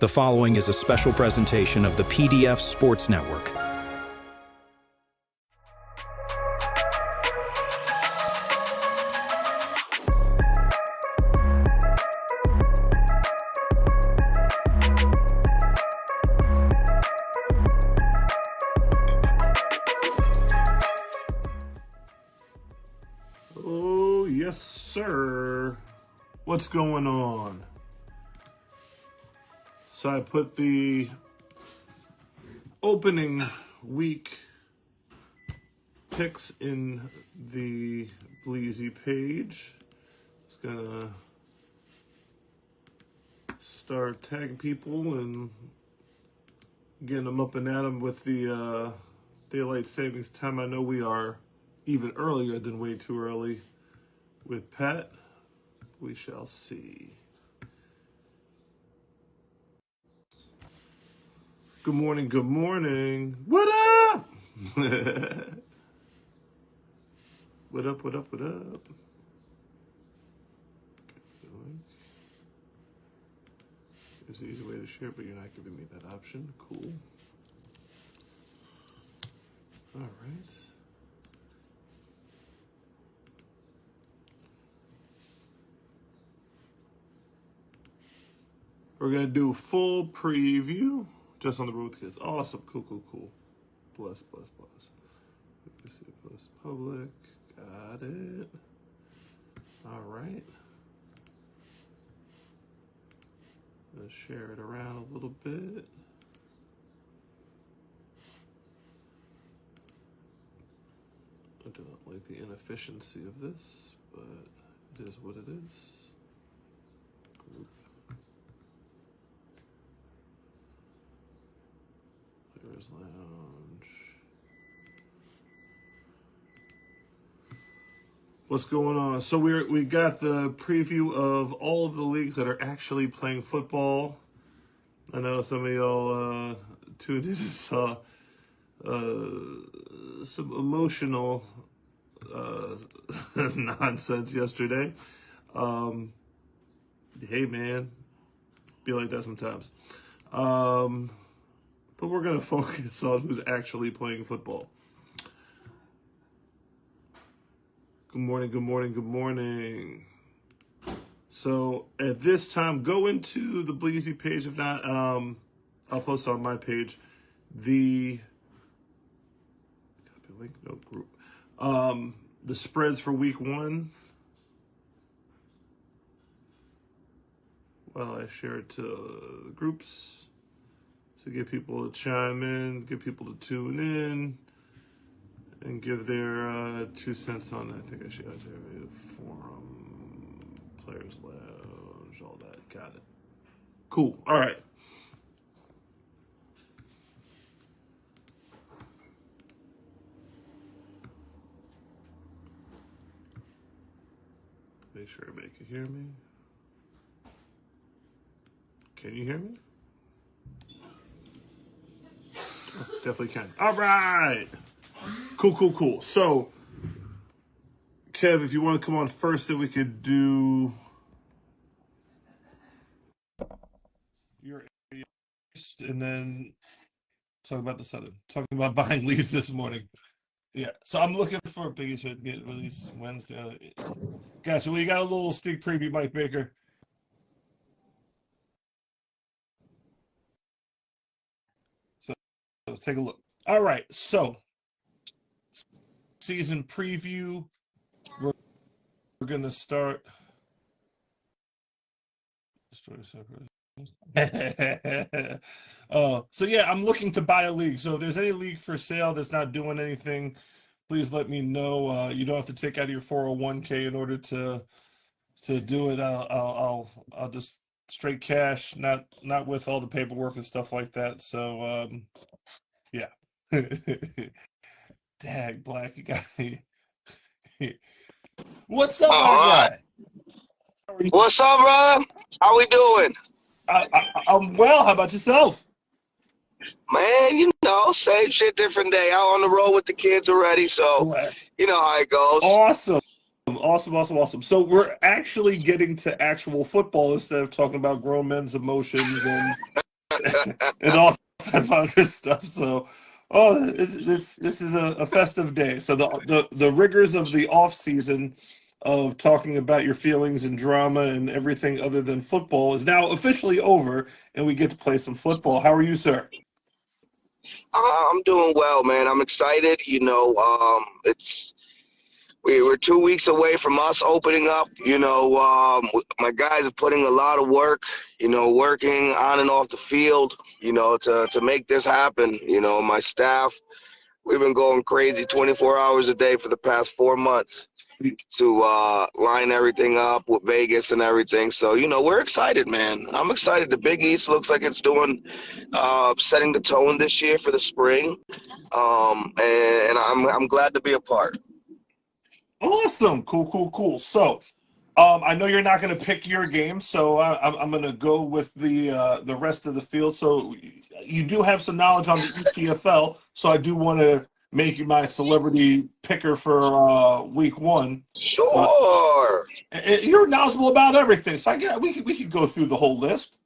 The following is a special presentation of the PDF Sports Network. Oh, yes, sir. What's going on? So I put the opening week picks in the Bleezy page. Just gonna start tagging people and getting them up and at them with the daylight savings time. I know we are even earlier than way too early with Pat. We shall see. Good morning, good morning. What up? What up, what up, what up? There's an easy way to share, but you're not giving me that option. Cool. All right. We're going to do full preview. Just on the road with kids. Awesome. Cool, cool, cool. Bless, bless, bless. See it post public. Got it. All right. Let's share it around a little bit. I don't like the inefficiency of this, but it is what it is. Group. Players Lounge. What's going on? So we got the preview of all of the leagues that are actually playing football. I know some of y'all tuned in and saw some emotional nonsense yesterday. Hey man, be like that sometimes. But we're going to focus on who's actually playing football. Good morning, good morning, good morning. So at this time, go into the Bleezy page. If not, I'll post on my page the copy link, no group. The spreads for week 1. Well, I share it to the groups. To get people to chime in, get people to tune in, and give their 2 cents on it. I think I should have a forum, players lounge, all that. Got it. Cool. All right. Make sure everybody can hear me. Can you hear me? Definitely can. All right. Cool, cool, cool. So, Kev, if you want to come on first, then we could do your and then talk about the Southern. Talking about buying leads this morning. Yeah. So I'm looking for a biggie to get released Wednesday. Gotcha. Well, you got a little sneak preview, Mike Baker. So take a look. All right, so season preview. We're gonna start. So yeah, I'm looking to buy a league. So if there's any league for sale that's not doing anything, please let me know. You don't have to take out of your 401k in order to do it. I'll just straight cash, not with all the paperwork and stuff like that. So yeah. Dag, Black, you got me. What's up, my guy? What's up, brother? How we doing? I'm well. How about yourself? Man, you know, same shit, different day. Out on the road with the kids already, so you know how it goes. Awesome. So we're actually getting to actual football instead of talking about grown men's emotions and and all type of other stuff. So, this is a festive day. So the rigors of the off season of talking about your feelings and drama and everything other than football is now officially over, and we get to play some football. How are you, sir? I'm doing well, man. I'm excited. We're 2 weeks away from us opening up. My guys are putting a lot of work, working on and off the field, to make this happen. My staff, we've been going crazy 24 hours a day for the past 4 months to line everything up with Vegas and everything. So, we're excited, man. I'm excited. The Big East looks like it's doing, setting the tone this year for the spring. And I'm glad to be a part. Awesome. Cool. So, I know you're not going to pick your game, so I'm going to go with the rest of the field. So you do have some knowledge on the ECFL, so I do want to make you my celebrity picker for week 1. Sure. You're knowledgeable about everything, so I guess we could go through the whole list.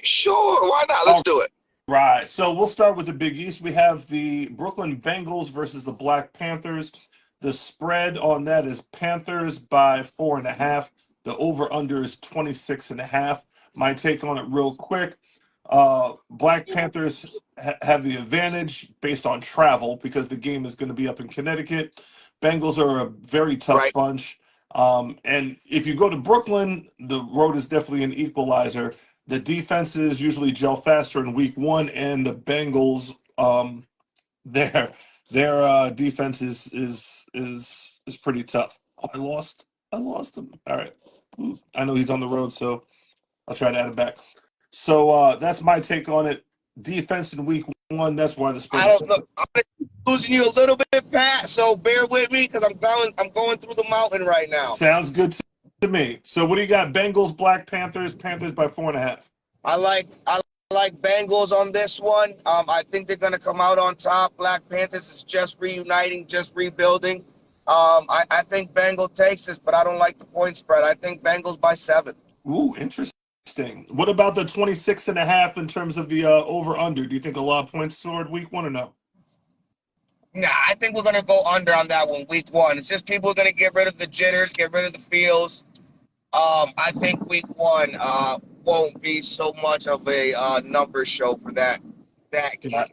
Sure. Why not? Let's do it. Right. So we'll start with the Big East. We have the Brooklyn Bengals versus the Black Panthers. The spread on that is Panthers by 4.5. The over-under is 26.5. My take on it real quick. Black Panthers have the advantage based on travel because the game is going to be up in Connecticut. Bengals are a very tough bunch. And if you go to Brooklyn, the road is definitely an equalizer. The defenses usually gel faster in week 1, and the Bengals, their defense is pretty tough. Oh, I lost him. All right. I know he's on the road, so I'll try to add him back. So that's my take on it. Defense in week 1. That's why the spread. I'm losing you a little bit, Pat. So bear with me because I'm going through the mountain right now. Sounds good to me. So what do you got? Bengals, Black Panthers. Panthers by 4.5. I like Bengals on this one. I think they're going to come out on top. Black Panthers is just reuniting, just rebuilding. I think Bengals takes this, but I don't like the point spread. I think Bengals by 7. Ooh, interesting. What about the 26.5 in terms of the over-under? Do you think a lot of points scored week 1 or no? Nah, I think we're going to go under on that one, week 1. It's just people are going to get rid of the jitters, get rid of the feels. I think week 1 won't be so much of a numbers show for that game.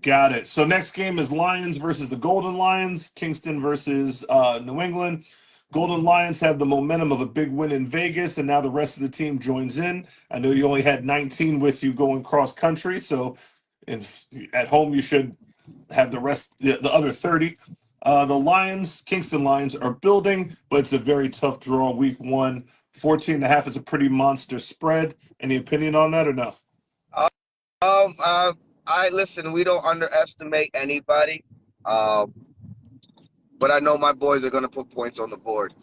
Got it. So next game is Lions versus the Golden Lions, Kingston versus New England. Golden Lions have the momentum of a big win in Vegas, and now the rest of the team joins in. I know you only had 19 with you going cross country, so at home you should have the other 30. The Kingston Lions are building, but it's a very tough draw week 1. 14.5 is a pretty monster spread. Any opinion on that or no? Listen, we don't underestimate anybody. But I know my boys are going to put points on the board.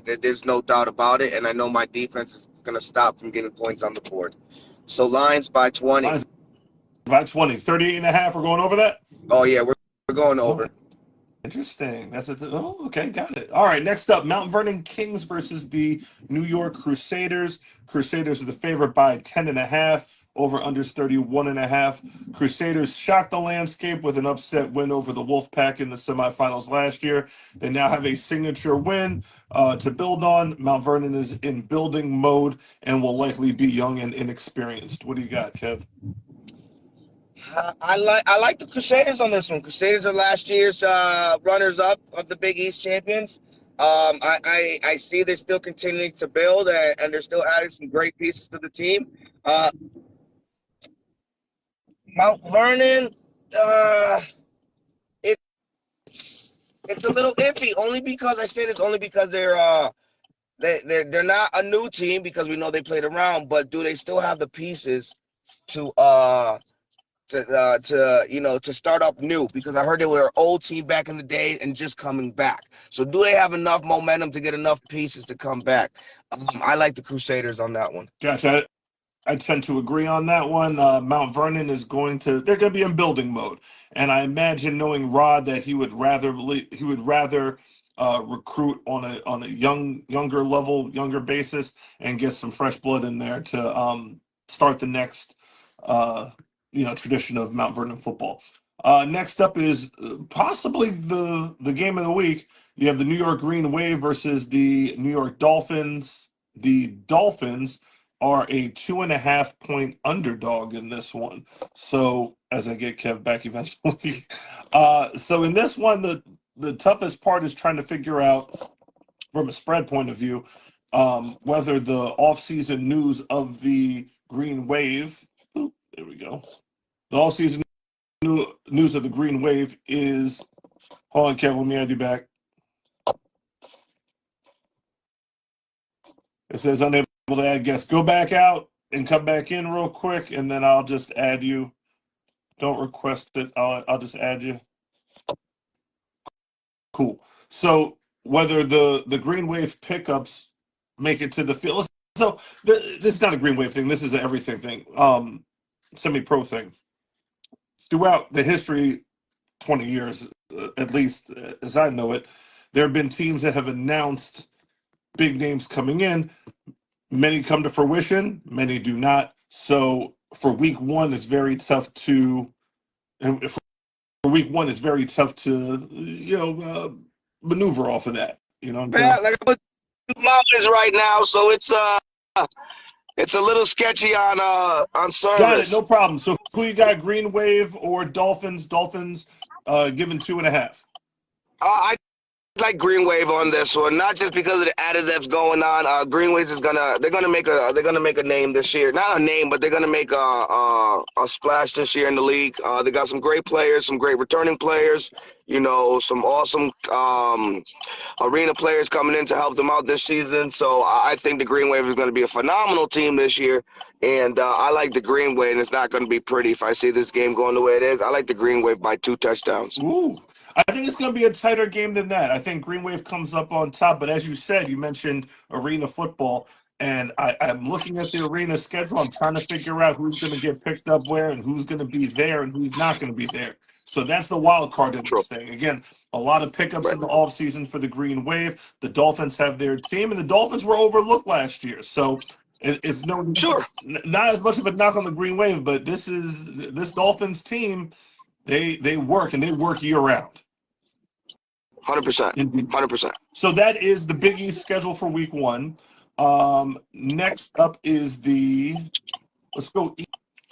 There's no doubt about it, and I know my defense is going to stop from getting points on the board. So Lions by 20. Lions by 20. 38.5, we're going over that? Oh, yeah, we're going over. Oh, interesting. Okay, got it. All right, next up, Mount Vernon Kings versus the New York Crusaders. Crusaders are the favorite by 10.5. Over unders 31.5. Crusaders shocked the landscape with an upset win over the Wolfpack in the semifinals last year. They now have a signature win to build on. Mount Vernon is in building mode and will likely be young and inexperienced. What do you got, Kev? I like the Crusaders on this one. Crusaders are last year's runners-up of the Big East champions. I see they're still continuing to build, and they're still adding some great pieces to the team. Mount Vernon, it's a little iffy. Only because I say this, only because they're not a new team because we know they played around. But do they still have the pieces to start up new? Because I heard they were an old team back in the day and just coming back. So do they have enough momentum to get enough pieces to come back? I like the Crusaders on that one. Gotcha. I tend to agree on that one. Mount Vernon they're going to be in building mode, and I imagine knowing Rod that he would rather recruit on a younger basis and get some fresh blood in there to start the next tradition of Mount Vernon football. Next up is possibly the game of the week. You have the New York Green Wave versus the New York Dolphins. The Dolphins are a 2.5-point underdog in this one. So as I get Kev back eventually. So in this one, the toughest part is trying to figure out from a spread point of view whether the offseason news of the Green Wave, there we go. The offseason news of the Green Wave is, hold on, Kev, let me add you back. It says unable to add guests. Go back out and come back in real quick, and then I'll just add you. Don't request it. I'll just add you. Cool. So whether the Green Wave pickups make it to the field. So this is not a Green Wave thing. This is an everything thing, semi-pro thing. Throughout the history, 20 years at least, as I know it, there have been teams that have announced big names coming in. Many come to fruition, many do not. So for week one, it's very tough to maneuver off of that. Pat, like I'm mountains right now, so it's a little sketchy on service. Got it, no problem. So who you got, Green Wave or Dolphins? Dolphins given 2.5. I like Green Wave on this one, not just because of the additives going on. Green Wave is they're gonna make a name this year. Not a name, but they're gonna make a splash this year in the league. They got some great players, some great returning players. Some awesome arena players coming in to help them out this season. So I think the Green Wave is going to be a phenomenal team this year. And I like the Green Wave, and it's not going to be pretty if I see this game going the way it is. I like the Green Wave by 2 touchdowns. Ooh. I think it's going to be a tighter game than that. I think Green Wave comes up on top. But as you said, you mentioned arena football. And I'm looking at the arena schedule. I'm trying to figure out who's going to get picked up where and who's going to be there and who's not going to be there. So that's the wild card in this thing. Again, a lot of pickups in the offseason for the Green Wave. The Dolphins have their team, and the Dolphins were overlooked last year. So it's not as much of a knock on the Green Wave, but this Dolphins team, they work, and they work year-round. 100%. 100%. So that is the Big East schedule for week one. Next up is let's go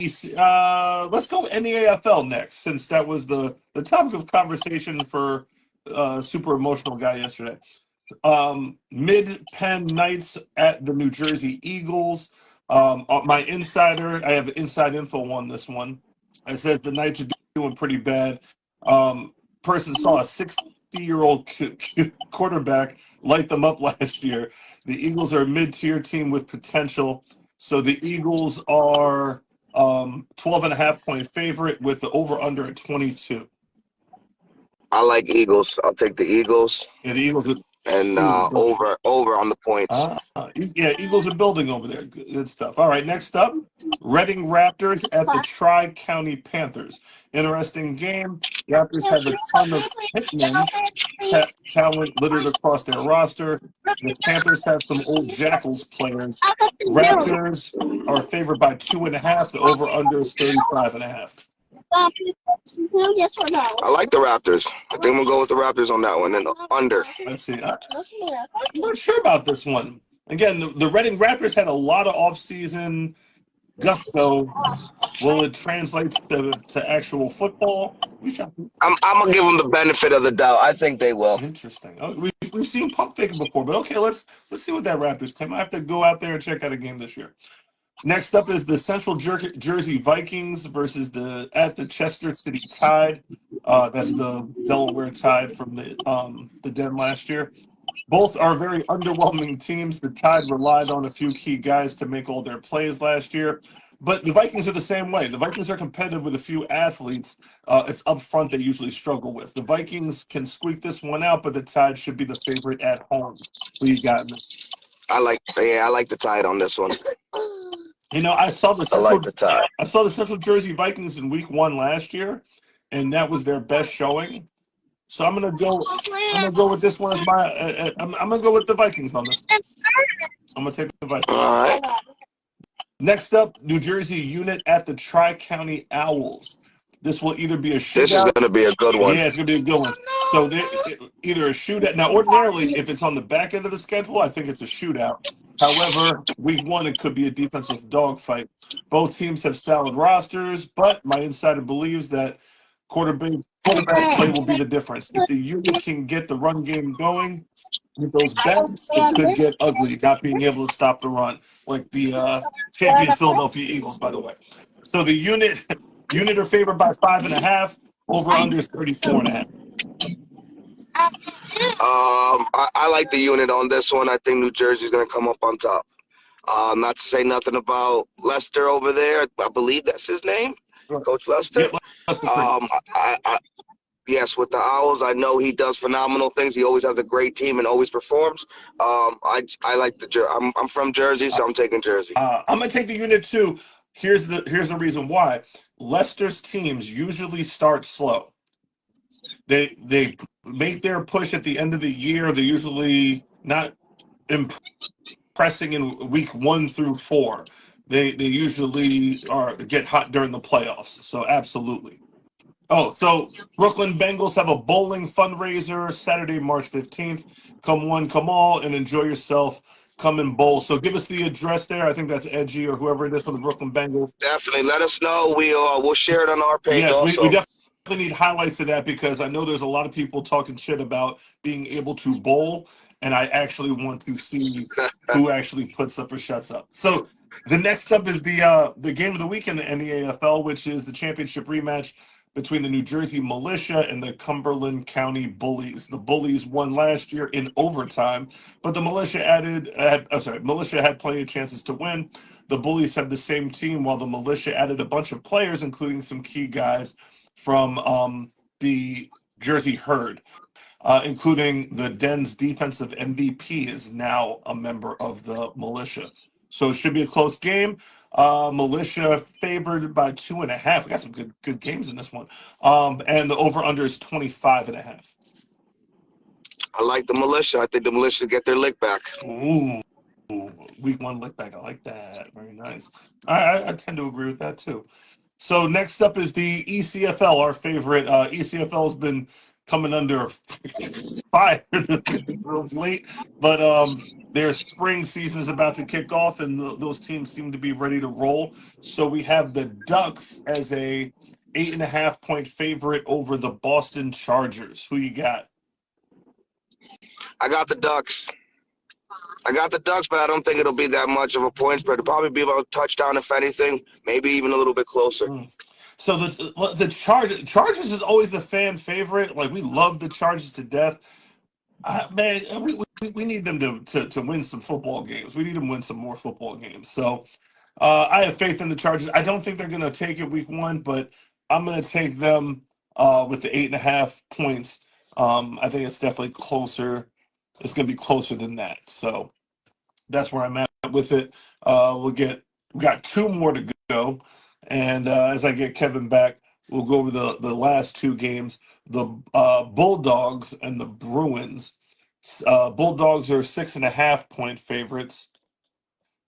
NEAFL next, since that was the topic of conversation for super emotional guy yesterday. Mid-Penn Knights at the New Jersey Eagles. My insider, I have inside info on this one. I said the Knights are doing pretty bad. Person saw a 60-year-old quarterback light them up last year. The Eagles are a mid-tier team with potential. So the Eagles are 12.5-point favorite with the over-under at 22. I like Eagles. I'll take the Eagles. Yeah, the Eagles are, and over on the points. Eagles are building over there. Good stuff. All right, next up, Reading Raptors at the Tri-County Panthers. Interesting game. Raptors have a ton of hitmen talent littered across their roster. The Panthers have some old Jackals players. Raptors are favored by 2.5. The over-under is 35.5. I like the Raptors. I think we'll go with the Raptors on that one and the under. Let's see. I'm not sure about this one. Again, the Reading Raptors had a lot of off-season gusto. Will it translate to actual football? I'm gonna give them the benefit of the doubt. I think they will. Interesting. We've seen pump faking before, but okay, let's see what that Raptors team. I have to go out there and check out a game this year. Next up is the Central Jersey Vikings versus at the Chester City Tide. That's the Delaware Tide from the Den last year. Both are very underwhelming teams. The Tide relied on a few key guys to make all their plays last year. But the Vikings are the same way. The Vikings are competitive with a few athletes. It's up front they usually struggle with. The Vikings can squeak this one out, but the Tide should be the favorite at home. Who you got in this? I like the Tide on this one. I saw the Central Jersey Vikings in week 1 last year, and that was their best showing. So I'm gonna go with this one as my. I'm gonna go with the Vikings on this. I'm gonna take the Vikings. All right. Next up, New Jersey unit at the Tri-County Owls. This will either be a shootout. This is going to be a good one. Yeah, it's going to be a good one. So either a shootout. Now, ordinarily, if it's on the back end of the schedule, I think it's a shootout. However, week one, it could be a defensive dogfight. Both teams have solid rosters, but my insider believes that quarterback play will be the difference. If the unit can get the run game going with those backs, it could get ugly, not being able to stop the run, like the champion Philadelphia Eagles, by the way. So the unit are favored by 5.5. Over under is 34.5. I like the unit on this one. I think New Jersey's going to come up on top. Not to say nothing about Lester over there. I believe that's his name, Coach Lester. Yeah, Lester. Yes, with the Owls, I know he does phenomenal things. He always has a great team and always performs. I like I'm from Jersey, so I'm taking Jersey. I'm gonna take the unit too. Here's the reason why. Lester's teams usually start slow. They make their push at the end of the year. They're usually not impressing in week 1 through 4. They usually get hot during the playoffs. So absolutely. Oh, so Brooklyn Bengals have a bowling fundraiser Saturday, March 15th. Come one, come all, and enjoy yourself. Come and bowl. So give us the address there. I think that's Edgy or whoever it is from the Brooklyn Bengals. Definitely. Let us know. We'll share it on our page. Yes, also. we definitely need highlights of that because I know there's a lot of people talking shit about being able to bowl, and I actually want to see who actually puts up or shuts up. So the next up is the game of the week in the NEAFL, which is the championship rematch between the New Jersey Militia and the Cumberland County Bullies. The Bullies won last year in overtime, but the Militia Militia had plenty of chances to win. The Bullies have the same team, while the Militia added a bunch of players, including some key guys from the Jersey Herd, including the Den's defensive MVP is now a member of the Militia. So it should be a close game. Militia favored by 2.5. We got some good games in this one. And the over-under is 25.5. I like the Militia. I think the Militia get their lick back. Ooh, week 1 lick back. I like that. Very nice. I tend to agree with that too. So next up is the ECFL, our favorite. ECFL has been coming under fire late, but their spring season is about to kick off, and those teams seem to be ready to roll. So we have the Ducks as a 8.5-point favorite over the Boston Chargers. Who you got? I got the Ducks. But I don't think it'll be that much of a point spread. It'll probably be about a touchdown, if anything, maybe even a little bit closer. So the Chargers is always the fan favorite. Like, we love the Chargers to death. Man, we need them to win some football games. We need them to win some more football games. So I have faith in the Chargers. I don't think they're going to take it week 1, but I'm going to take them with the 8.5 points. I think it's definitely closer. It's going to be closer than that. So that's where I'm at with it. We got 2 more to go. And as I get Kevin back, we'll go over the last 2 games. The Bulldogs and the Bruins. Bulldogs are 6.5-point favorites.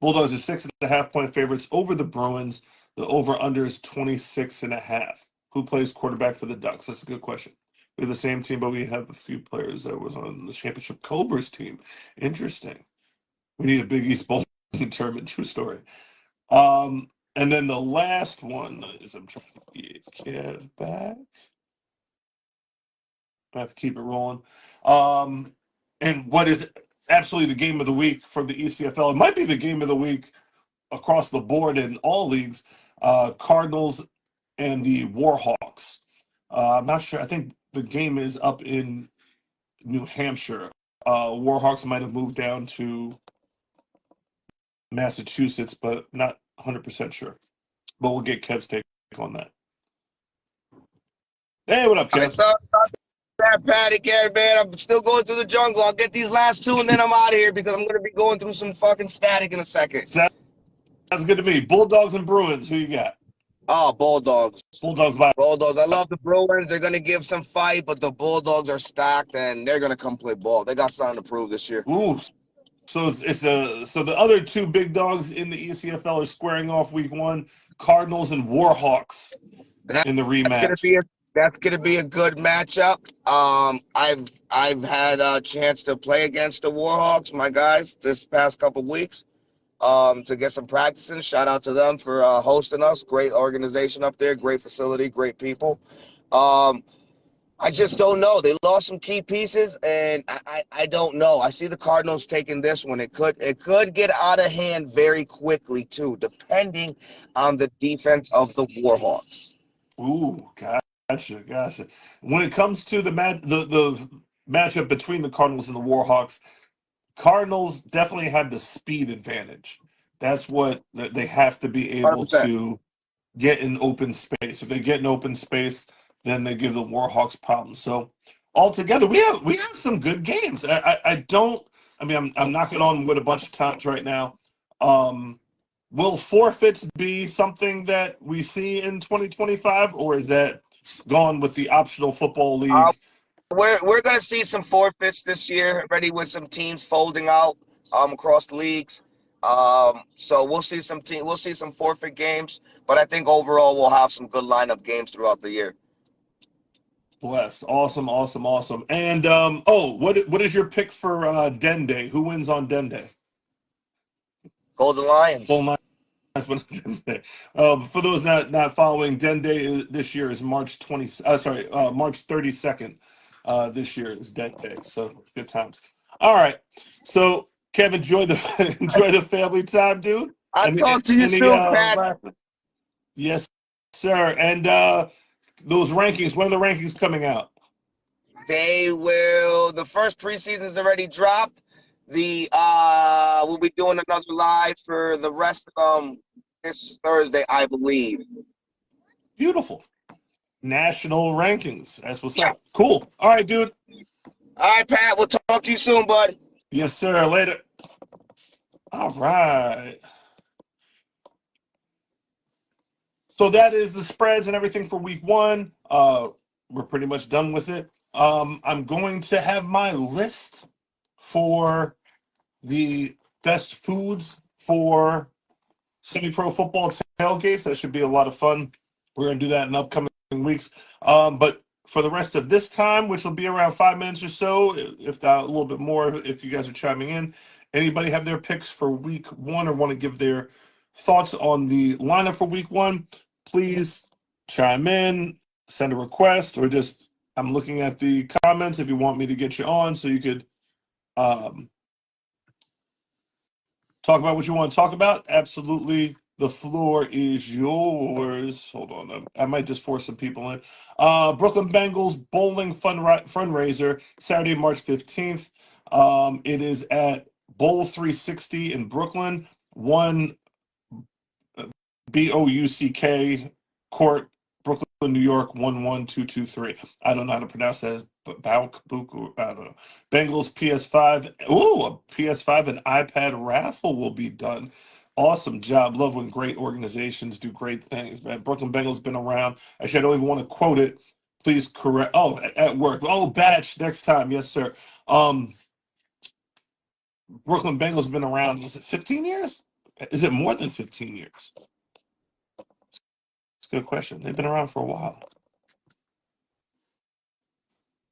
Bulldogs are 6.5-point favorites over the Bruins. The over-under is 26.5. Who plays quarterback for the Ducks? That's a good question. We have the same team, but we have a few players that was on the championship Cobras team. Interesting. We need a Big East Bowl tournament. True story. And then the last one is I'm trying to get Kev back. I have to keep it rolling. And what is absolutely the game of the week for the ECFL? It might be the game of the week across the board in all leagues. Cardinals and the Warhawks. I'm not sure. I think the game is up in New Hampshire. Warhawks might have moved down to Massachusetts, but not 100% sure. But we'll get Kev's take on that. Hey, what up, Kev? What's up, Pat again, man? I'm still going through the jungle. I'll get these last 2 and then I'm out of here because I'm going to be going through some fucking static in a second. Sounds good to me. Bulldogs and Bruins. Who you got? Oh, Bulldogs. Bulldogs. I love the Bruins. They're going to give some fight, but the Bulldogs are stacked, and they're going to come play ball. They got something to prove this year. Ooh, So so the other two big dogs in the ECFL are squaring off week 1, Cardinals and Warhawks That, in the that's gonna rematch. be a good matchup. I've had a chance to play against the Warhawks, my guys, this past couple weeks. To get some practice in. Shout out to them for hosting us. Great organization up there, great facility, great people. Um, I just don't know. They lost some key pieces, and I don't know. I see the Cardinals taking this one. It could get out of hand very quickly too, depending on the defense of the Warhawks. Ooh, gotcha. When it comes to the matchup between the Cardinals and the Warhawks, Cardinals definitely have the speed advantage. That's what they have to be able 100%. to get in open space. If they get in open space, then they give the Warhawks problems. So altogether, we have some good games. I don't. I mean, I'm knocking on wood a bunch of times right now. Will forfeits be something that we see in 2025, or is that gone with the optional football Uh, league? we're gonna see some forfeits this year, already with some teams folding out across the leagues. So we'll see some forfeit games, but I think overall we'll have some good lineup games throughout the year. Bless. Awesome. And what is your pick for Den Day? Who wins on Den Day? Golden Lions. Well, that's what Den Day. For those not following, Den Day this year is March 32nd. This year is Den Day, so good times. All right, so Kev, enjoy the enjoy the family time, dude. I'll Any, talk to you any soon, Pat. yes, sir. And those rankings. When are the rankings coming out? The first preseason's already dropped. We'll be doing another live for the rest of this Thursday, I believe. Beautiful. National rankings. That's what's up. Yes. Cool. All right, dude. All right, Pat. We'll talk to you soon, bud. Yes, sir. Later. All right. So that is the spreads and everything for week 1. We're pretty much done with it. I'm going to have my list for the best foods for semi-pro football tailgates. That should be a lot of fun. We're going to do that in upcoming weeks. But for the rest of this time, which will be around 5 minutes or so, if not a little bit more, if you guys are chiming in, anybody have their picks for week 1 or want to give their thoughts on the lineup for week 1, please chime in, send a request, or just I'm looking at the comments if you want me to get you on so you could talk about what you want to talk about. Absolutely. The floor is yours. Hold on. I might just force some people in. Brooklyn Bengals bowling fundraiser, Saturday, March 15th. It is at Bowl 360 in Brooklyn, 1 BOUCK Court, Brooklyn, New York, 11223. I don't know how to pronounce that. Bauk, I don't know. Bengals PS5. Ooh, a PS5 and iPad raffle will be done. Awesome job. Love when great organizations do great things, man. Brooklyn Bengals been around. Actually, I don't even want to quote it. Please correct. Oh, at work. Oh, batch next time. Yes, sir. Brooklyn Bengals been around. Is it 15 years? Is it more than 15 years? It's a good question. They've been around for a while.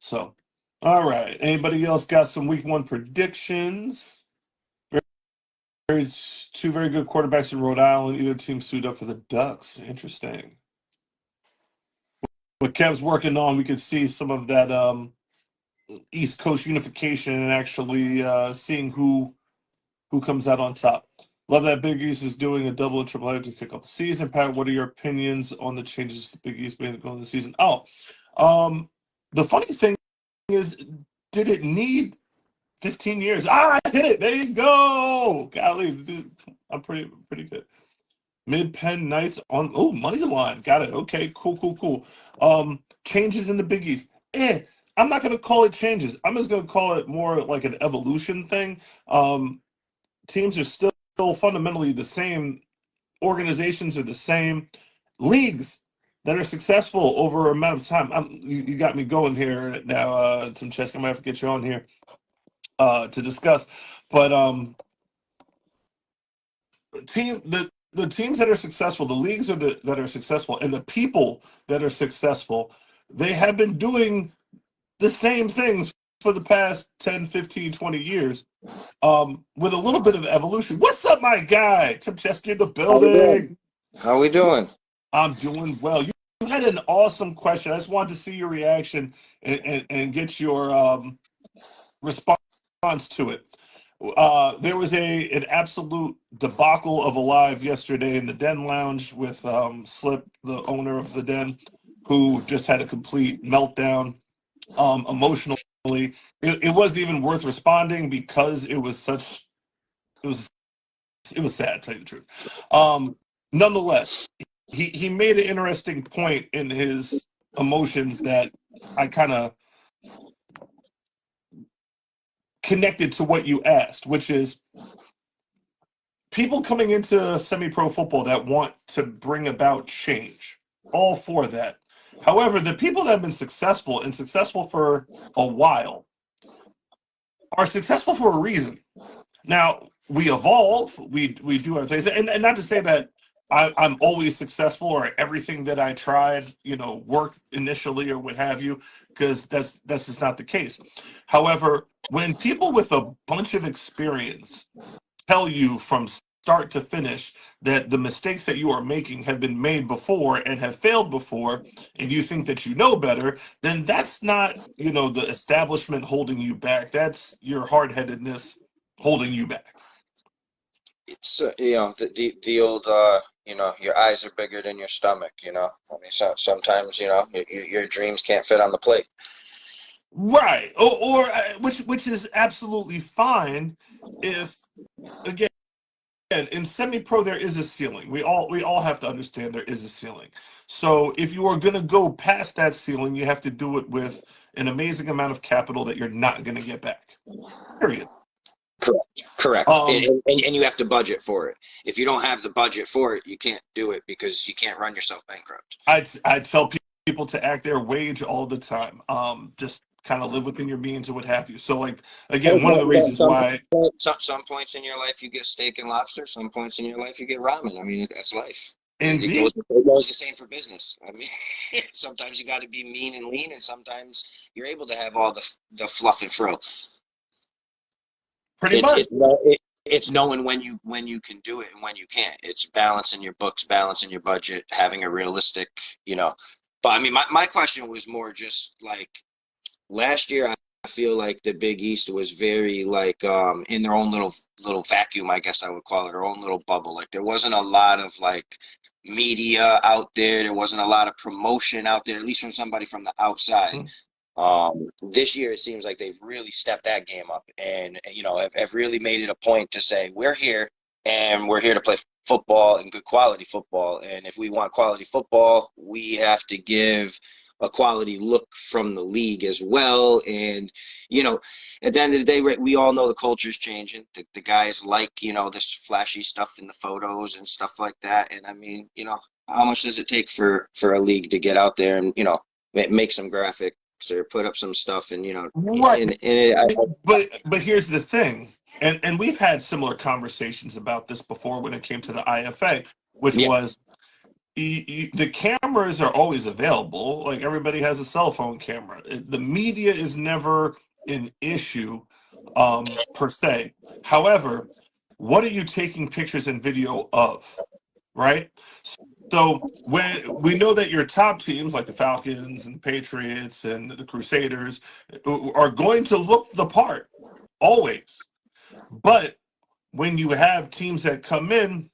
So, all right. Anybody else got some week 1 predictions? There's 2 very good quarterbacks in Rhode Island. Either team suited up for the Ducks. Interesting. What Kev's working on, we could see some of that East Coast unification and actually seeing who comes out on top. Love that Big East is doing a double and triple header to kick off the season. Pat, what are your opinions on the changes the Big East made going into the season? The funny thing is, did it need 15 years? I hit it. There you go. Golly, dude, I'm pretty good. Mid-Penn Knights on money line. Got it. Okay, cool. Changes in the Big East. I'm not gonna call it changes. I'm just gonna call it more like an evolution thing. Teams are still fundamentally the same. Organizations are the same. Leagues that are successful over a amount of time. You got me going here now, Tim Cheska. I might have to get you on here to discuss. But the teams that are successful, the leagues that are successful, and the people that are successful, they have been doing the same things for the past 10, 15, 20 years, with a little bit of evolution. What's up, my guy? Tim Chesky in the building. How we doing? I'm doing well. You had an awesome question. I just wanted to see your reaction and get your response to it. There was an absolute debacle of a live yesterday in the Den Lounge with Slip, the owner of the Den, who just had a complete meltdown emotionally. It wasn't even worth responding because it was sad, to tell you the truth. Nonetheless, he made an interesting point in his emotions that I kind of connected to what you asked, which is people coming into semi-pro football that want to bring about change. All for that. However, the people that have been successful and successful for a while are successful for a reason. Now, we evolve, we do our things, and not to say that I'm always successful or everything that I tried, worked initially or what have you, because that's just not the case. However, when people with a bunch of experience tell you from start to finish that the mistakes that you are making have been made before and have failed before, and you think that you know better, then that's not, the establishment holding you back. That's your hard-headedness holding you back. It's the old your eyes are bigger than your stomach. I mean, sometimes your dreams can't fit on the plate. Right, or which is absolutely fine if, again, in semi-pro there is a ceiling. We all have to understand there is a ceiling. So if you are going to go past that ceiling, you have to do it with an amazing amount of capital that you're not going to get back. Period. Correct. And you have to budget for it. If you don't have the budget for it, you can't do it because you can't run yourself bankrupt. I tell people to act their wage all the time. Just kind of live within your means or what have you. So, like, again, one of the reasons why some points in your life you get steak and lobster, some points in your life you get ramen. I mean, that's life. Indeed. It goes the same for business. I mean, sometimes you got to be mean and lean, and sometimes you're able to have all the fluff and frill. Pretty much. It's knowing when you can do it and when you can't. It's balancing your books, balancing your budget, having a realistic, But I mean, my question was more just like last year. I feel like the Big East was very like in their own little vacuum, I guess I would call it, their own little bubble. Like there wasn't a lot of like media out there. There wasn't a lot of promotion out there, at least from somebody from the outside. Mm-hmm. This year it seems like they've really stepped that game up and have really made it a point to say we're here and we're here to play football and good quality football, and if we want quality football we have to give a quality look from the league as well. And at the end of the day, we all know the culture is changing. The guys like this flashy stuff in the photos and stuff like that, and I mean how much does it take for a league to get out there and make some graphics or put up some stuff and right. But here's the thing, and we've had similar conversations about this before when it came to the IFA, which was the cameras are always available. Like everybody has a cell phone camera. The media is never an issue per se. However, what are you taking pictures and video of, right? So when we know that your top teams like the Falcons and the Patriots and the Crusaders are going to look the part always, but when you have teams that come in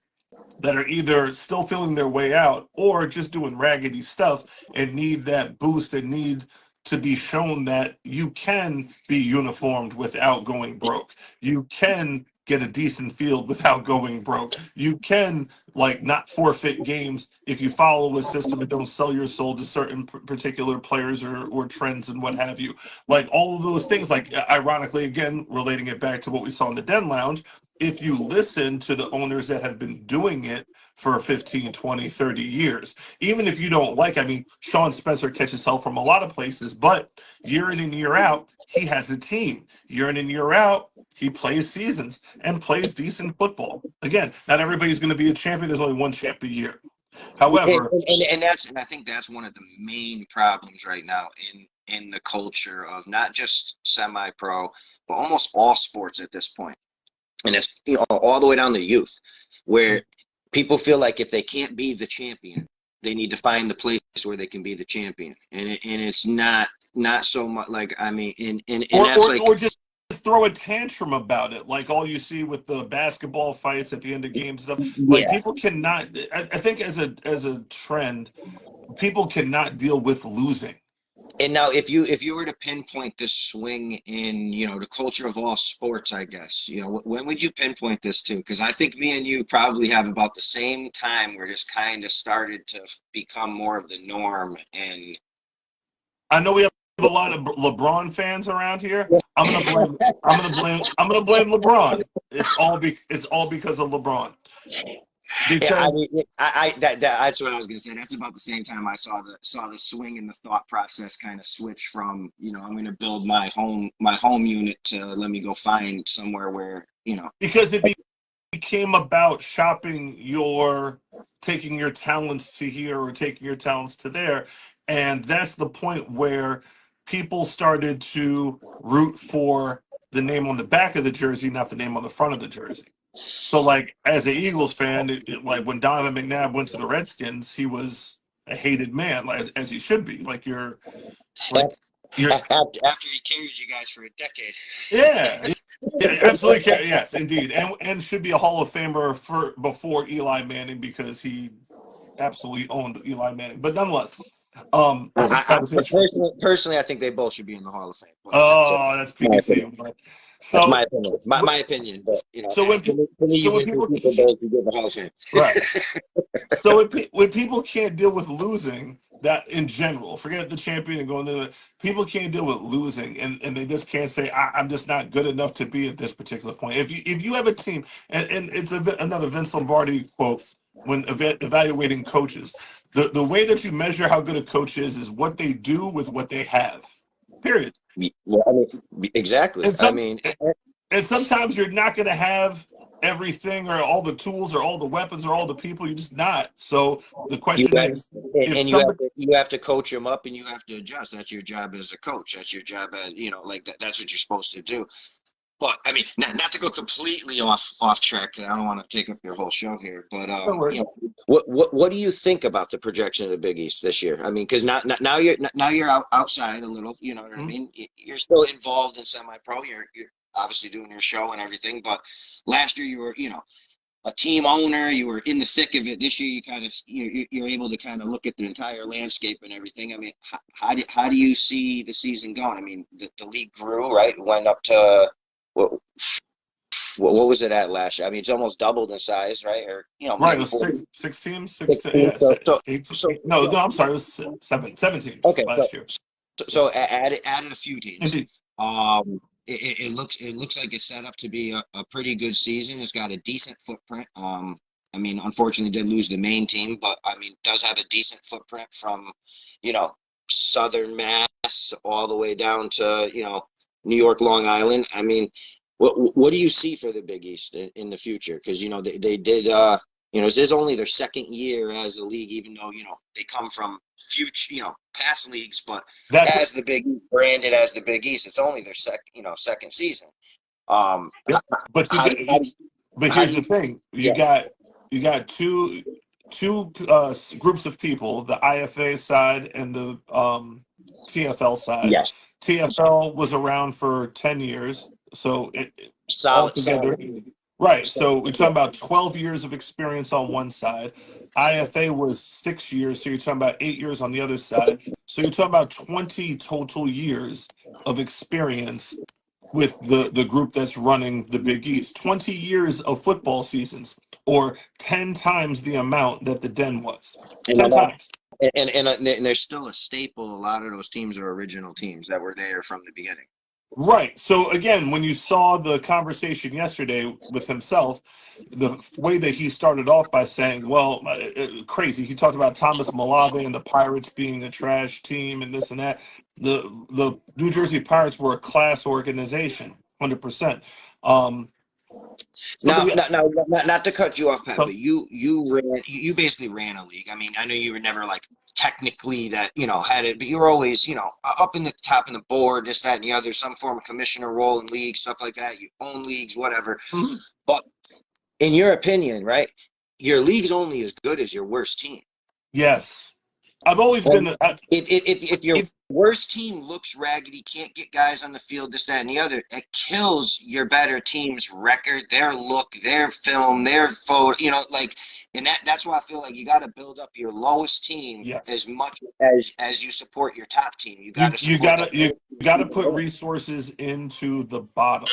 that are either still feeling their way out or just doing raggedy stuff and need that boost and need to be shown that you can be uniformed without going broke. You can get a decent field without going broke. You can not forfeit games if you follow a system and don't sell your soul to certain particular players or trends and what have you. Like all of those things, like ironically, again, relating it back to what we saw in the Den Lounge, if you listen to the owners that have been doing it for 15, 20, 30 years, even if you don't like, I mean, Sean Spencer catches hell from a lot of places, but year in and year out, he has a team. Year in and year out, he plays seasons and plays decent football. Again, not everybody's going to be a champion. There's only one champ a year. However, and I think that's one of the main problems right now in the culture of not just semi-pro, but almost all sports at this point. And it's, you know, all the way down to youth, where people feel like if they can't be the champion, they need to find the place where they can be the champion. And it's not so much like, I mean, and that's like, or just throw a tantrum about it, like all you see with the basketball fights at the end of games and stuff. Like, yeah. people cannot, I think as a trend, people cannot deal with losing. And now, if you were to pinpoint this swing in, you know, the culture of all sports, I guess, you know, when would you pinpoint this to? Because I think me and you probably have about the same time where this kind of started to become more of the norm. And I know we have a lot of LeBron fans around here. I'm gonna blame LeBron. It's all because of LeBron. Yeah, I mean, that's what I was gonna say. That's about the same time I saw the swing in the thought process kind of switch from, you know, I'm gonna build my home unit to let me go find somewhere where, you know, because it became about taking your talents to here or taking your talents to there, and that's the point where people started to root for the name on the back of the jersey, not the name on the front of the jersey. So, like, as an Eagles fan, like when Donovan McNabb went to the Redskins, he was a hated man, like, as he should be. Like, you're after he carried you guys for a decade. Yeah, absolutely. Yes, indeed, and should be a Hall of Famer before Eli Manning, because he absolutely owned Eli Manning. But nonetheless, personally, I think they both should be in the Hall of Fame. Oh, that's PDC. So, that's my opinion. My opinion, but you know, so when people the Hall of Fame. Right. So when people can't deal with losing, that in general, forget the champion and going to people can't deal with losing, and they just can't say I'm just not good enough to be at this particular point. If you have a team, and it's another Vince Lombardi quote when evaluating coaches, the way that you measure how good a coach is what they do with what they have. Period. Well, I mean, exactly. And sometimes you're not going to have everything or all the tools or all the weapons or all the people. You're just not. So the question is, you have to coach them up and you have to adjust. That's your job as a coach. That's your job as, you know, like that's what you're supposed to do. But I mean, not to go completely off track. I don't want to take up your whole show here. But you know, what do you think about the projection of the Big East this year? I mean, because now you're outside a little. You know what I mean? You're still involved in semi-pro. You're obviously doing your show and everything. But last year you were, you know, a team owner. You were in the thick of it. This year you kind of you're able to kind of look at the entire landscape and everything. I mean, how do you see the season going? I mean, the league grew, right? It went up to what was it at last year? I mean, it's almost doubled in size, right? Or, you know, right. It was six teams, no, I'm sorry, it was seven teams last year. So added a few teams. Indeed. It looks like it's set up to be a pretty good season. It's got a decent footprint. I mean, unfortunately, did lose the main team, but I mean, does have a decent footprint from, you know, Southern Mass all the way down to, you know, New York, Long Island. I mean, what do you see for the Big East in the future? Because, you know, they did, you know, this is only their second year as a league, even though, you know, they come from future, you know, past leagues, but as the Big East, branded as the Big East, it's only their second season. But here's the thing: you got two groups of people, the IFA side and the TFL side. Yes. TFL was around for 10 years, so solid. Right, so we're talking about 12 years of experience on one side. IFA was 6 years, so you're talking about 8 years on the other side. So you're talking about 20 total years of experience with the group that's running the Big East. 20 years of football seasons, or 10 times the amount that the Den was. 10 times. And there's still a staple. A lot of those teams are original teams that were there from the beginning. Right. So again, when you saw the conversation yesterday with himself, the way that he started off by saying, well, crazy. He talked about Thomas Malave and the Pirates being a trash team and this and that. The New Jersey Pirates were a class organization, 100%. Now, Something, not to cut you off, Pat, so, but you basically ran a league. I mean, I know you were never like technically that had it, but you were always up in the top of the board, this, that, and the other, some form of commissioner role in leagues, stuff like that. You own leagues, whatever. mhm. But in your opinion, right, your league's only as good as your worst team. Yes. I've always And been. if your It's, worst team looks raggedy, can't get guys on the field, this, that, and the other, it kills your better team's record, their look, their film, their photo, and that's why I feel like you got to build up your lowest team as yes. much as you support your top team. You got to You support gotta you gotta put resources into the bottom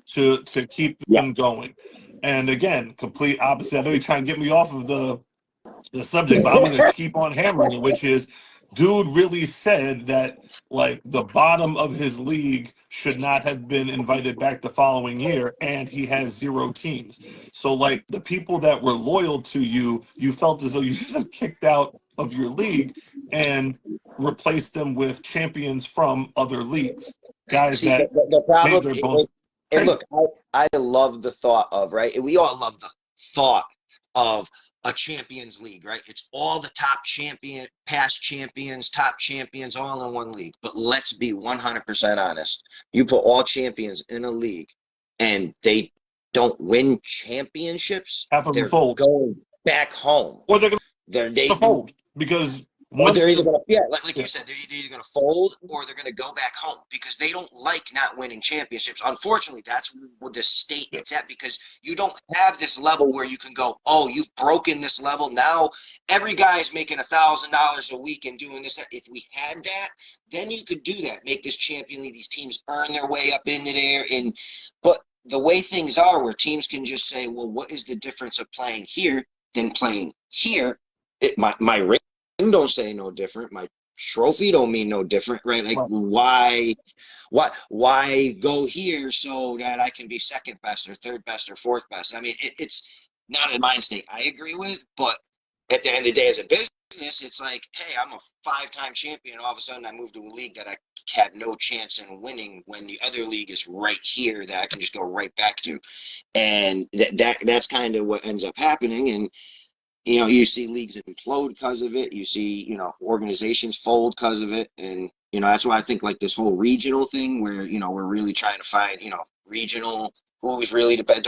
to keep Yeah. them going. And again, complete opposite. I know you're trying to get me off of the subject, but I'm going to keep on hammering, which is, dude really said that like the bottom of his league should not have been invited back the following year, and he has 0 teams. So like the people that were loyal to you, you felt as though you should have kicked out of your league and replaced them with champions from other leagues, guys See, that the made problem, their bones and crazy. look, I love the thought of, right? We all love the thought of a champions league, right? It's all the top past champions, top champions, all in one league. But let's be 100% honest. You put all champions in a league and they don't win championships, Half of them they're fold, going back home. or they're going They to fold because or they're once either going to, like yeah. you said, they're either going to fold or they're going to go back home because they don't like not winning championships. Unfortunately, that's what the state it's at, because you don't have this level where you can go, oh, you've broken this level. Now every guy's making $1,000 a week and doing this. If we had that, then you could do that. Make this champion league. These teams earn their way up into there. But the way things are, where teams can just say, well, what is the difference of playing here than playing here? My ring don't say no different. My trophy don't mean no different, right? Like why go here so that I can be second best or third best or fourth best? I mean, it's not a mind state I agree with, but at the end of the day, as a business, it's like, hey, I'm a 5-time champion. All of a sudden, I moved to a league that I had no chance in winning when the other league is right here that I can just go right back to, and that's kind of what ends up happening. And you see leagues implode because of it. You see, organizations fold because of it. And, that's why I think like this whole regional thing where, we're really trying to find, regional, who's really the best.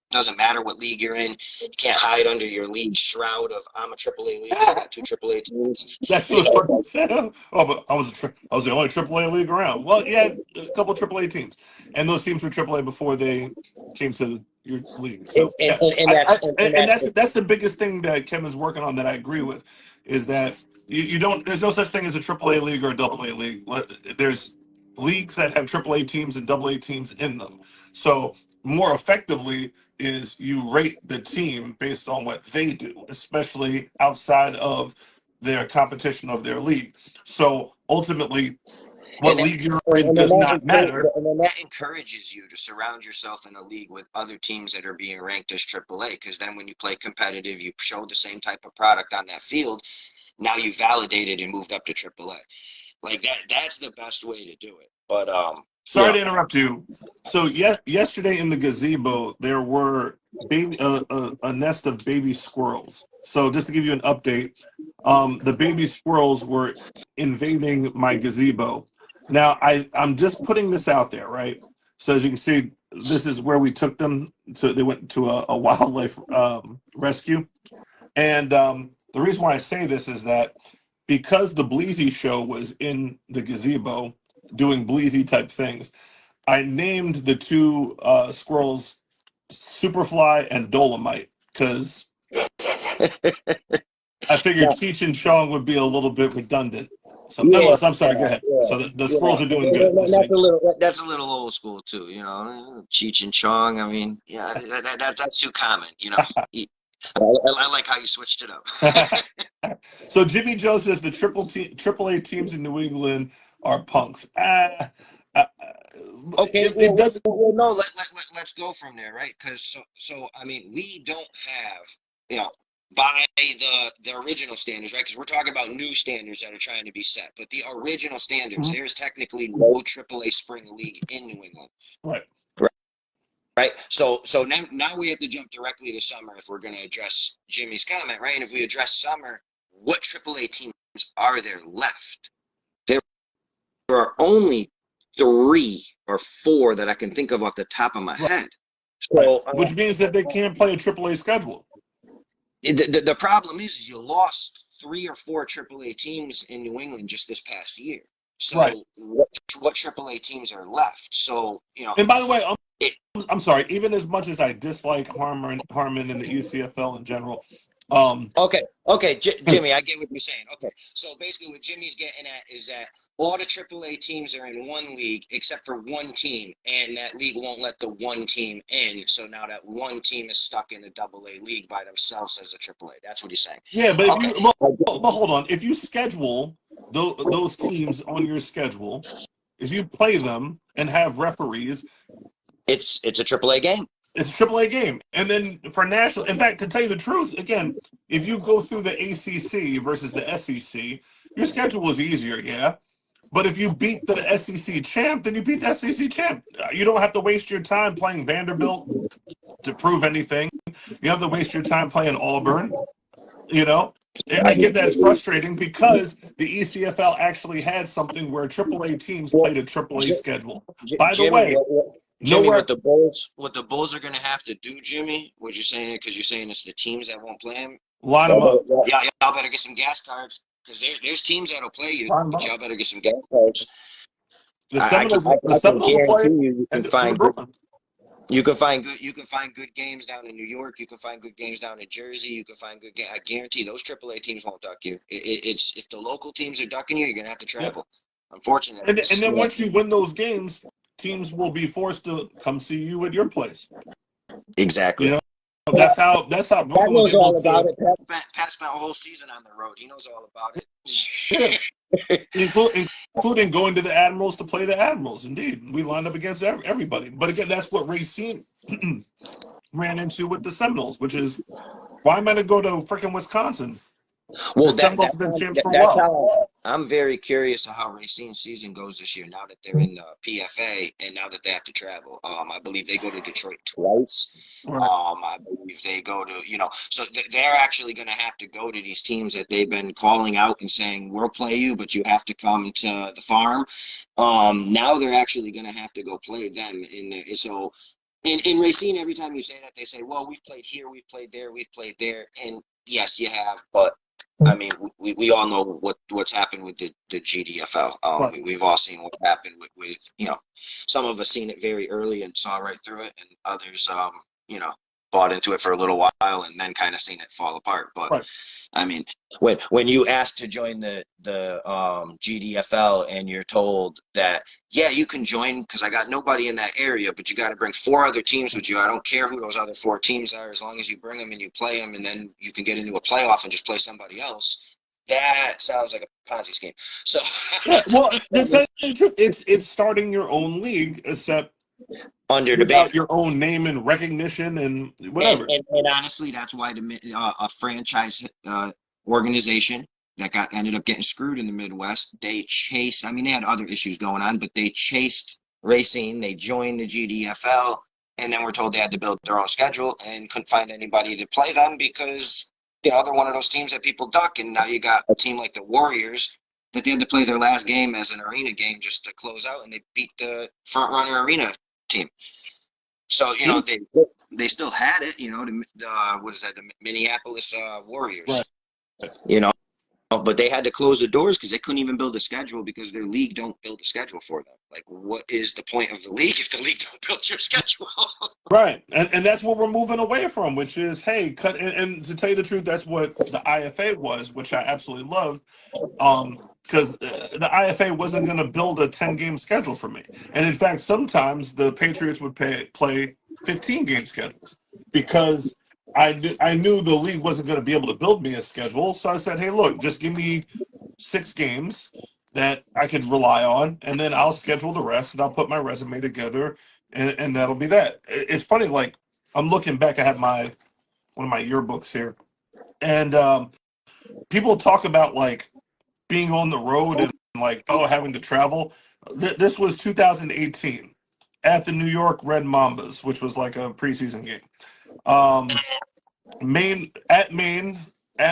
Doesn't matter what league you're in. You can't hide under your league shroud of I'm a AAA league, so I got 2 AAA teams. That's what fucking said. Oh, but I was the only AAA league around. Well, yeah, a couple AAA teams, and those teams were AAA before they came to your league. So yes, and that's the biggest thing that Kevin's working on that I agree with, is that you don't. There's no such thing as a AAA league or a AA league. There's leagues that have AAA teams and AA teams in them. So more effectively is you rate the team based on what they do, especially outside of their competition of their league. So ultimately, what league you're in does not matter. And then that encourages you to surround yourself in a league with other teams that are being ranked as AAA, because then when you play competitive, you show the same type of product on that field. Now you validated and moved up to AAA. Like that's the best way to do it. But sorry to interrupt you. So yesterday in the gazebo there were a nest of baby squirrels. So just to give you an update, the baby squirrels were invading my gazebo. Now I'm just putting this out there, right? So as you can see, this is where we took them to. They went to a wildlife rescue, and the reason why I say this is that because the Bleezy show was in the gazebo doing Bleezy type things, I named the 2 squirrels Superfly and Dolomite because I figured Cheech and Chong would be a little bit redundant. So, nonetheless, I'm sorry. Go ahead. So the squirrels are doing good. That's a little old school too. Cheech and Chong. I mean, that's too common. I like how you switched it up. So Jimmy Joe says the AAA teams in New England are punks. Okay, it doesn't. well, no, let's go from there, right? Because I mean, we don't have, you know, by the original standards, right? Because we're talking about new standards that are trying to be set, but the original standards, there's technically no AAA spring league in New England. Right. Right. So now we have to jump directly to summer if we're going to address Jimmy's comment, right? And if we address summer, what AAA teams are there left? There are only 3 or 4 that I can think of off the top of my head. So, which means that they can't play a AAA schedule. The problem is you lost 3 or 4 AAA teams in New England just this past year. So what AAA teams are left? So, you know. And by the way, I'm sorry. Even as much as I dislike Harmon and the ECFL in general. Okay, Jimmy, I get what you're saying. Okay, so basically what Jimmy's getting at is that all the AAA teams are in one league except for one team, and that league won't let the one team in. So now that one team is stuck in a AA league by themselves as a AAA. That's what he's saying. Yeah, but but hold on. If you schedule those teams on your schedule, if you play them and have referees, it's a AAA game. It's a AAA game. And then for national, in fact, to tell you the truth, again, if you go through the ACC versus the SEC, your schedule is easier, yeah. But if you beat the SEC champ, then you beat the SEC champ. You don't have to waste your time playing Vanderbilt to prove anything. You have to waste your time playing Auburn. You know, I get that it's frustrating because the ECFL actually had something where AAA teams played a AAA schedule. By the way, Jimmy, what the Bulls are going to have to do, Jimmy, what you're saying, because you're saying it's the teams that won't play them. Line them up. Yeah, y'all better get some gas cards because there's teams that'll play you, but y'all better get some gas cards. I can guarantee you can find good. You can find good games down in New York. You can find good games down in Jersey. You can find good games. I guarantee those AAA teams won't duck you. It's if the local teams are ducking you, you're gonna have to travel. Yeah. Unfortunately. And then once you win those games, teams will be forced to come see you at your place. Exactly. You know, that's how Pat knows all about it. Pat spent a whole season on the road. He knows all about it. Yeah. Including going to the Admirals to play the Admirals. Indeed, we lined up against everybody. But again, that's what Racine ran into with the Seminoles, which is why am I going to go to freaking Wisconsin? Well, that's been champs for a while. I'm very curious of how Racine's season goes this year now that they're in the PFA and now that they have to travel. I believe they go to Detroit twice. Right. I believe they go to, so they're actually going to have to go to these teams that they've been calling out and saying, we'll play you, but you have to come to the farm. Now they're actually going to have to go play them in there. So in Racine, every time you say that, they say, well, we've played here, we've played there, we've played there. And yes, you have, but I mean, we all know what's happened with the GDFL. Right. We've all seen what happened with some of us seen it very early and saw right through it, and others, bought into it for a little while and then kind of seen it fall apart. But right. I mean, when you ask to join the GDFL and you're told that, yeah, you can join because I got nobody in that area, but you got to bring 4 other teams with you. I don't care who those other 4 teams are, as long as you bring them and you play them, and then you can get into a playoff and just play somebody else. That sounds like a Ponzi scheme. So, well, it's starting your own league, except under debate, your own name and recognition and whatever. And honestly, that's why a franchise organization that ended up getting screwed in the Midwest. They chased. I mean, they had other issues going on, but they chased Racine. They joined the GDFL, and then were told they had to build their own schedule and couldn't find anybody to play them because they're one of those teams that people duck. And now you got a team like the Warriors that they had to play their last game as an arena game just to close out, and they beat the front runner arena team. So they still had it. What is that? The Minneapolis Warriors. Right. But they had to close the doors because they couldn't even build a schedule because their league don't build a schedule for them. Like, what is the point of the league if the league don't build your schedule? Right, and that's what we're moving away from, which is, hey, cut. And to tell you the truth, that's what the IFA was, which I absolutely loved, because the IFA wasn't going to build a 10-game schedule for me. And in fact, sometimes the Patriots would play 15-game schedules because I knew the league wasn't going to be able to build me a schedule. So I said, hey, look, just give me 6 games. that I could rely on, and then I'll schedule the rest, and I'll put my resume together, and that'll be that. It's funny, like I'm looking back. I have one of my yearbooks here, and people talk about like being on the road and like having to travel. This was 2018 at the New York Red Mambas, which was like a preseason game. Maine, at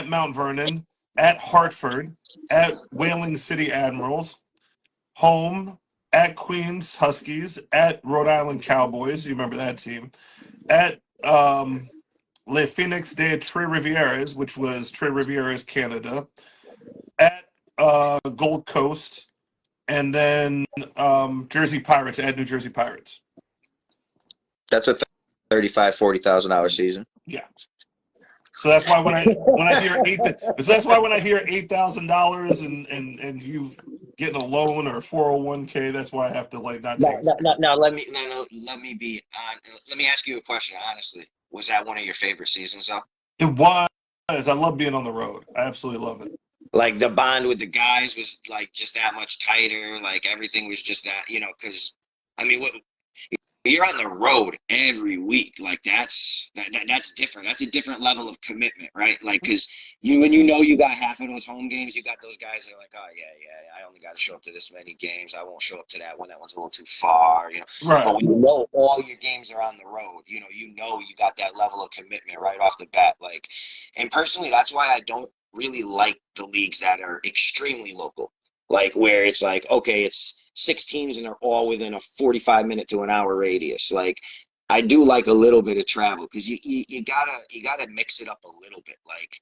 Mount Vernon, at Hartford, at Whaling City Admirals, home at Queens Huskies, at Rhode Island Cowboys. You remember that team? At Le Phoenix de Tres Rivieres, which was Tres Rivieres, Canada. At Gold Coast, and then Jersey Pirates at New Jersey Pirates. That's a $40,000 season. Yeah. So that's why when I hear $8,000 and you getting a loan or a 401k, that's why I have to like not take. No. Let me be on. Let me ask you a question. Honestly, was that one of your favorite seasons, though? It was. I love being on the road. I absolutely love it. Like the bond with the guys was like just that much tighter. Like everything was just that, because I mean, you're on the road every week. Like that's different. That's a different level of commitment, right? Like, because when you got half of those home games, you got those guys that are like, oh yeah, I only got to show up to this many games. I won't show up to that one. That one's a little too far, Right. But when all your games are on the road, you got that level of commitment right off the bat. Like, and personally, that's why I don't really like the leagues that are extremely local, like where it's like, okay, it's 6 teams and they're all within a 45-minute to an hour radius. Like, I do like a little bit of travel because you gotta mix it up a little bit. Like,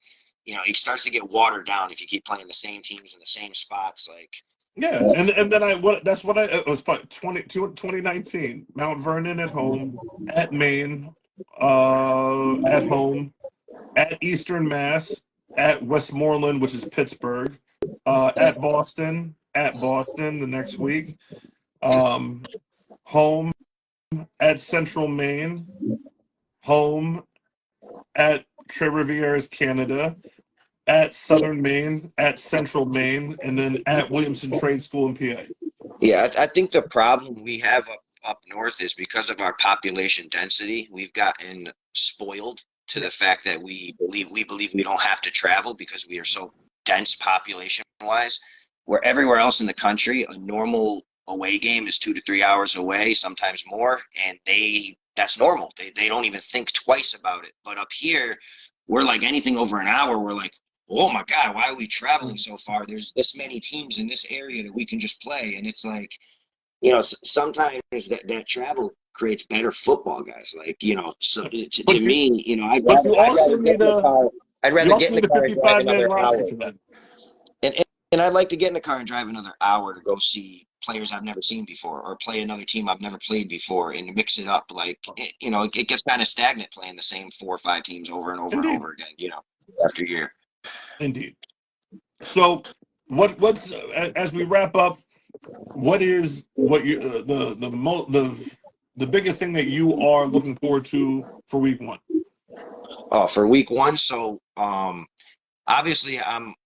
it starts to get watered down if you keep playing the same teams in the same spots. Like, yeah, and then it was fun. 2019 Mount Vernon at home, at Maine, at home, at Eastern Mass, at Westmoreland, which is Pittsburgh, at Boston the next week, home at Central Maine, home at Tres Rivieres, Canada, at Southern Maine, at Central Maine, and then at Williamson Trade School in PA. Yeah, I think the problem we have up north is because of our population density, we've gotten spoiled to the fact that we believe we don't have to travel because we are so dense population wise, where everywhere else in the country, a normal away game is 2 to 3 hours away, sometimes more. And that's normal. They don't even think twice about it. But up here, we're like anything over an hour. We're like, oh my God, why are we traveling so far? There's this many teams in this area that we can just play. And it's like, sometimes that travel creates better football, guys. Like, so to me, I'd rather get in the car. I'd rather get in the car and drive another hour. And I'd like to get in the car and drive another hour to go see players I've never seen before or play another team I've never played before and mix it up. Like, it gets kind of stagnant playing the same 4 or 5 teams over and over and over again, after year. Indeed. So what's as we wrap up, what is the biggest thing that you are looking forward to for week 1? For week 1, so obviously I'm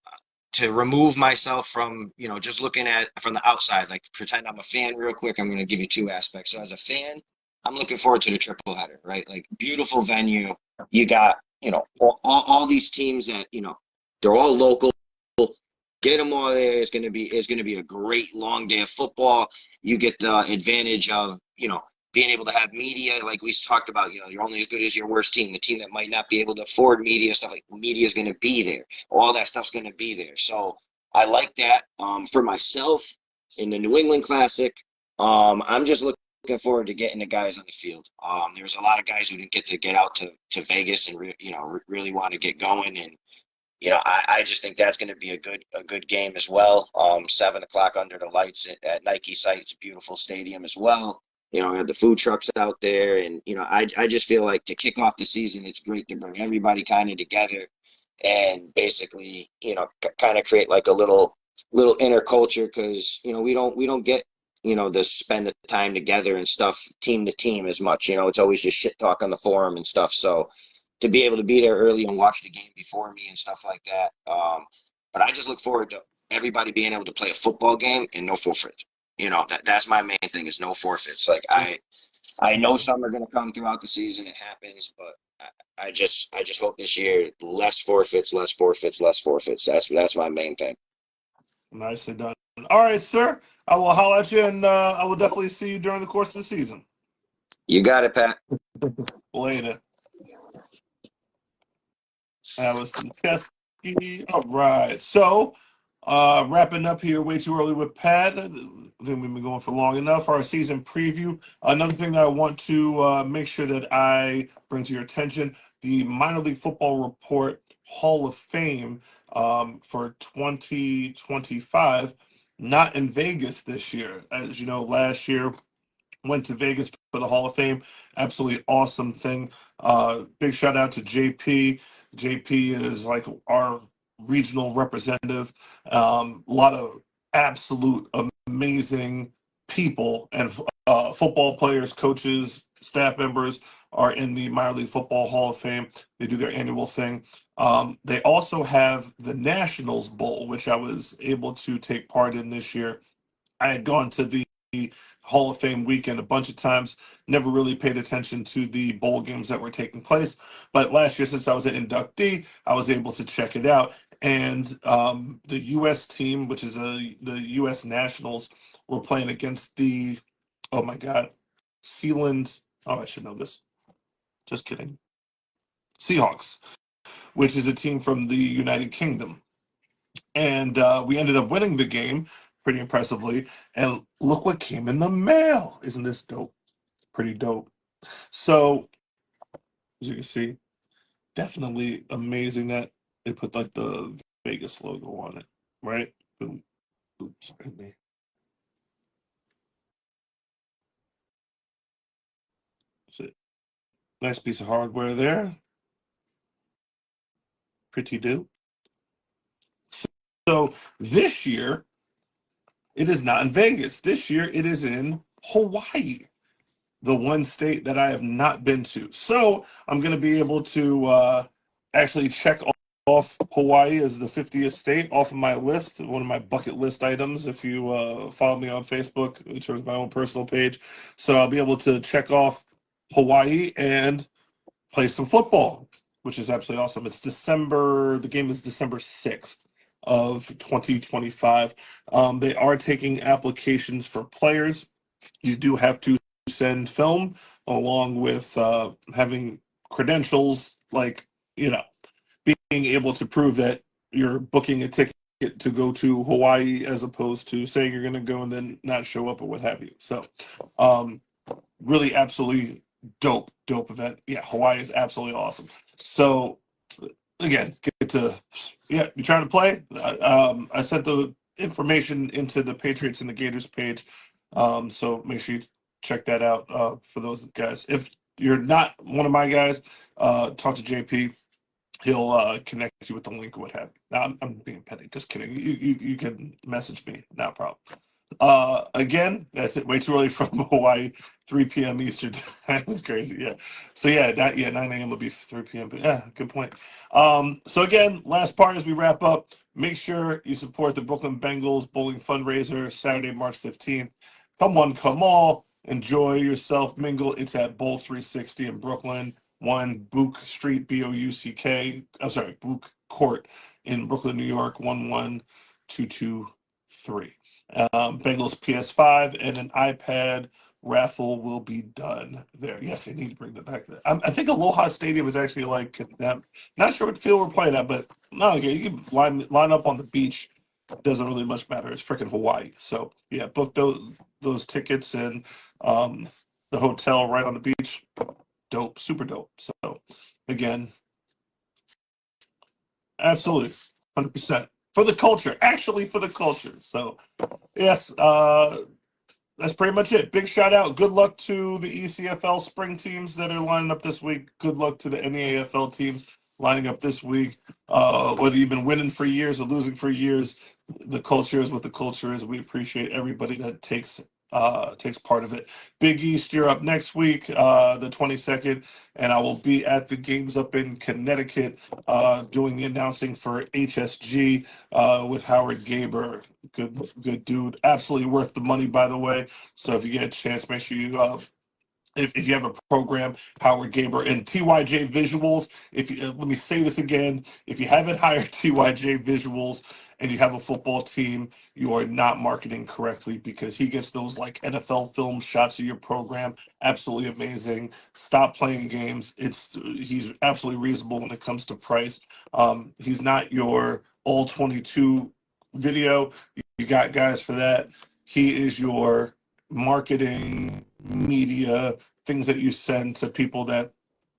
to remove myself from just looking at from the outside, like pretend I'm a fan real quick. I'm going to give you 2 aspects. So as a fan, I'm looking forward to the triple header, right? Like, beautiful venue. You got all these teams that they're all local. Get them all there. It's going to be a great long day of football. You get the advantage of being able to have media, like we talked about. You're only as good as your worst team. The team that might not be able to afford media, stuff like media is going to be there. All that stuff's going to be there. So I like that. For myself in the New England Classic, I'm just looking forward to getting the guys on the field. There's a lot of guys who didn't get to get out to Vegas and really want to get going, and I just think that's going to be a good game as well. 7 o'clock under the lights at Nike site. It's a beautiful stadium as well. Have the food trucks out there, and I just feel like to kick off the season, it's great to bring everybody kind of together and basically kind of create like a little inner culture, because we don't get to spend the time together and stuff team to team as much. It's always just shit talk on the forum and stuff. So to be able to be there early and watch the game before me and stuff like that. But I just look forward to everybody being able to play a football game and no forfeits. That's my main thing is no forfeits. Like I know some are going to come throughout the season. It happens, but I just hope this year less forfeits, less forfeits, less forfeits. That's my main thing. Nicely done. All right, sir. I will holler at you, and I will definitely see you during the course of the season. You got it, Pat. Later. That was some Chesky. All right. So, wrapping up here way too early with Pat. I think we've been going for long enough. Our season preview. Another thing that I want to make sure that I bring to your attention, the Minor League Football Report Hall of Fame for 2025, not in Vegas this year. As you know, last year went to Vegas for the Hall of Fame. Absolutely awesome thing. Big shout out to JP. JP is like our regional representative. A lot of absolute amazing people and football players, coaches, staff members are in the Minor League Football Hall of Fame. They do their annual thing. They also have the Nationals Bowl, which I was able to take part in this year. I had gone to the Hall of Fame weekend a bunch of times, never really paid attention to the bowl games that were taking place. But last year, since I was an inductee, I was able to check it out. And the U.S. team, which is the U.S. Nationals, were playing against the, oh my God, Sealand. Oh, I should know this. Just kidding. Seahawks, which is a team from the United Kingdom. And we ended up winning the game pretty impressively. And look what came in the mail. Isn't this dope? Pretty dope. So, as you can see, definitely amazing that they put like the Vegas logo on it, right? Boom. Oops, sorry, me. That's it. Nice piece of hardware there. Pretty dope. So this year, it is not in Vegas. This year, it is in Hawaii, the one state that I have not been to. So I'm going to be able to actually check off Hawaii as the 50th state off of my list, one of my bucket list items, if you follow me on Facebook in terms of my own personal page. So I'll be able to check off Hawaii and play some football, which is absolutely awesome. The game is December 6th. Of 2025. They are taking applications for players. You do have to send film along with having credentials, like, being able to prove that you're booking a ticket to go to Hawaii as opposed to saying you're going to go and then not show up or what have you. So really absolutely dope event. Yeah, Hawaii is absolutely awesome. So again, you're trying to play. I sent the information into the Patriots and the Gators page, so make sure you check that out for those guys. If you're not one of my guys, talk to JP. He'll connect you with the link or what have you. Now, I'm being petty. Just kidding. You can message me. Not a problem. Again, that's it. Way too early from Hawaii. 3 p.m. Eastern time. It's crazy. Yeah. So 9 a.m. will be 3 p.m. But yeah, good point. So again, last part as we wrap up, make sure you support the Brooklyn Bengals bowling fundraiser Saturday, March 15th. Come one, come all. Enjoy yourself, mingle. It's at Bowl 360 in Brooklyn, 1 Book Street, Book Court in Brooklyn, New York, 11223. Bengals PS5 and an iPad raffle will be done there. Yes, they need to bring that back there. I think Aloha Stadium is actually like, not sure what field we're playing at, but no, you can line up on the beach. Doesn't really much matter. It's freaking Hawaii. So yeah, book those tickets and the hotel right on the beach. Dope, super dope. So again, absolutely, 100% for the culture. Actually, for the culture. So yes, that's pretty much it. Big shout out. Good luck to the ECFL spring teams that are lining up this week. Good luck to the NEAFL teams lining up this week. Whether you've been winning for years or losing for years, the culture is what the culture is. We appreciate everybody that takes takes part of it. Big East, you're up next week, the 22nd, and I will be at the games up in Connecticut doing the announcing for HSG with Howard Gaber. Good dude. Absolutely worth the money, by the way. So if you get a chance, make sure you if you have a program, Howard Gaber and TYJ Visuals. If you let me say this again, if you haven't hired TYJ Visuals and you have a football team, you are not marketing correctly, because he gets those like NFL film shots of your program. Absolutely amazing. Stop playing games. He's absolutely reasonable when it comes to price. He's not your all 22 video. You got guys for that. He is your marketing, media, things that you send to people that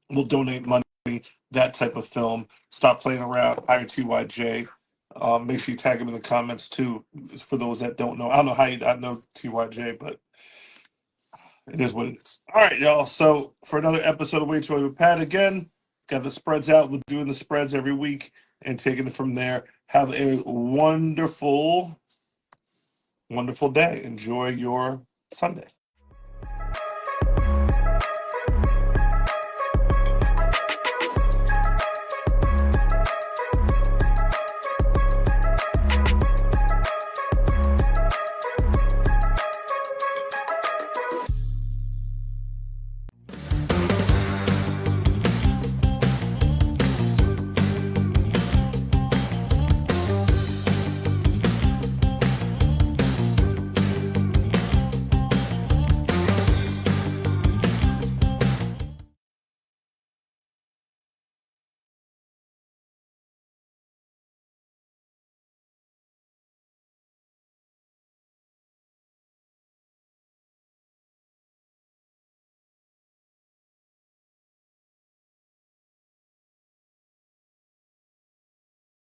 will donate money, that type of film. Stop playing around. Hire TYJ. Make sure you tag him in the comments too, for those that don't know. I don't know how I know TYJ, but it is what it is. All right, y'all. So for another episode of Way Too Early with Pat, again, got the spreads out. We're doing the spreads every week and taking it from there. Have a wonderful, wonderful day. Enjoy your Sunday.